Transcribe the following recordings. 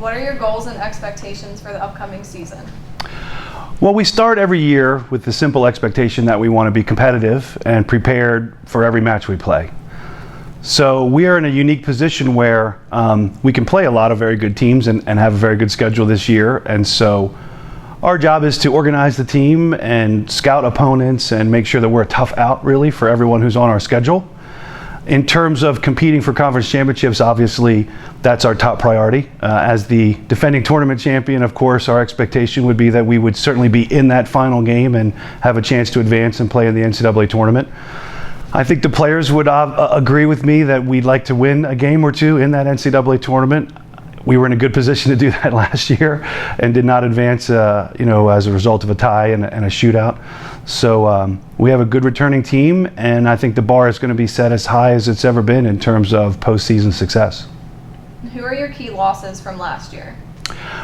What are your goals and expectations for the upcoming season? Well, we start every year with the simple expectation that we want to be competitive and prepared for every match we play. So we are in a unique position where we can play a lot of very good teams and have a very good schedule this year. And so our job is to organize the team and scout opponents and make sure that we're a tough out really for everyone who's on our schedule. In terms of competing for conference championships, obviously that's our top priority. As the defending tournament champion, of course, our expectation would be that we would certainly be in that final game and have a chance to advance and play in the NCAA tournament. I think the players would agree with me that we'd like to win a game or two in that NCAA tournament. We were in a good position to do that last year and did not advance, as a result of a tie and a shootout. So we have a good returning team, and I think the bar is going to be set as high as it's ever been in terms of postseason success. Who are your key losses from last year?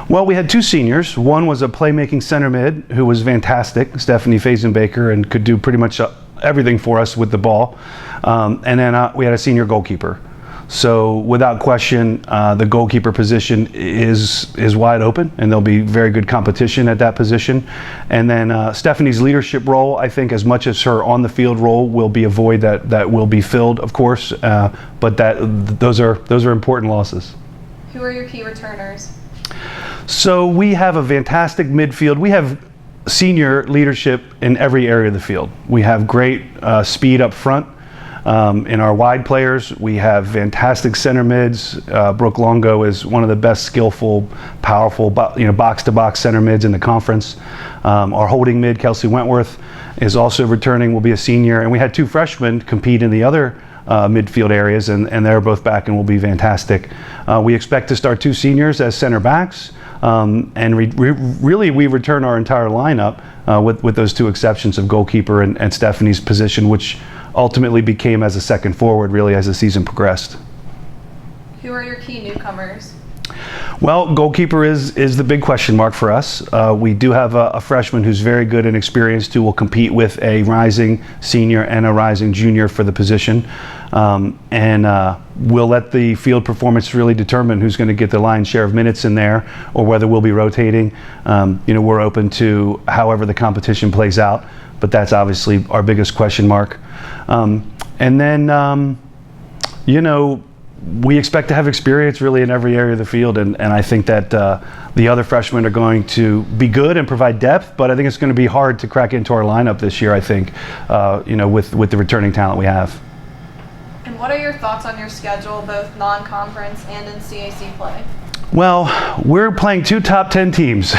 Well, we had two seniors. One was a playmaking center mid who was fantastic, Stephanie Fazenbaker, and could do pretty much everything for us with the ball. And then we had a senior goalkeeper. So without question, the goalkeeper position is wide open, and there'll be very good competition at that position. And then Stephanie's leadership role, I think, as much as her on the field role, will be a void that will be filled, of course. But those are important losses. Who are your key returners? So we have a fantastic midfield. We have senior leadership in every area of the field. We have great speed up front. In our wide players, we have fantastic center mids. Brooke Longo is one of the best skillful, powerful, box-to-box center mids in the conference. Our holding mid, Kelsey Wentworth, is also returning, will be a senior. And we had two freshmen compete in the other midfield areas, and they're both back and will be fantastic. We expect to start two seniors as center backs. And we return our entire lineup with those two exceptions of goalkeeper and Stephanie's position, which ultimately became as a second forward really as the season progressed. Who are your key newcomers? Well, goalkeeper is the big question mark for us. We do have a freshman who's very good and experienced who will compete with a rising senior and a rising junior for the position. We'll let the field performance really determine who's going to get the lion's share of minutes in there or whether we'll be rotating. We're open to however the competition plays out, but that's obviously our biggest question mark. We expect to have experience really in every area of the field, and I think that the other freshmen are going to be good and provide depth, but I think it's going to be hard to crack into our lineup this year, I think, with the returning talent we have. And what are your thoughts on your schedule, both non-conference and in CAC play? Well, we're playing two top 10 teams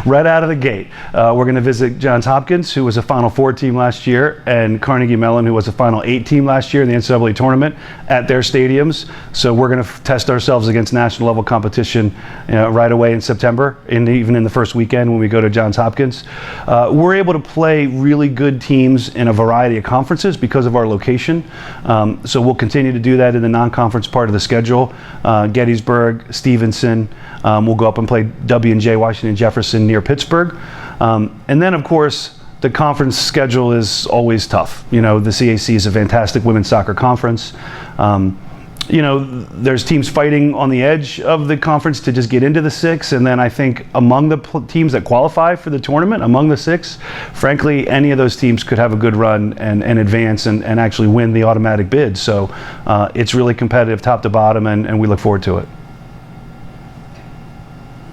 right out of the gate. We're going to visit Johns Hopkins, who was a Final Four team last year, and Carnegie Mellon, who was a Final 8 team last year in the NCAA tournament at their stadiums. So we're going to test ourselves against national level competition right away in September, even in the first weekend when we go to Johns Hopkins. We're able to play really good teams in a variety of conferences because of our location. So we'll continue to do that in the non-conference part of the schedule. Gettysburg, Stevenson. We'll go up and play W&J Washington Jefferson near Pittsburgh. And then, of course, the conference schedule is always tough. The CAC is a fantastic women's soccer conference. There's teams fighting on the edge of the conference to just get into the 6, and then I think among the teams that qualify for the tournament, among the 6, frankly, any of those teams could have a good run and advance and actually win the automatic bid. So it's really competitive top to bottom, and we look forward to it.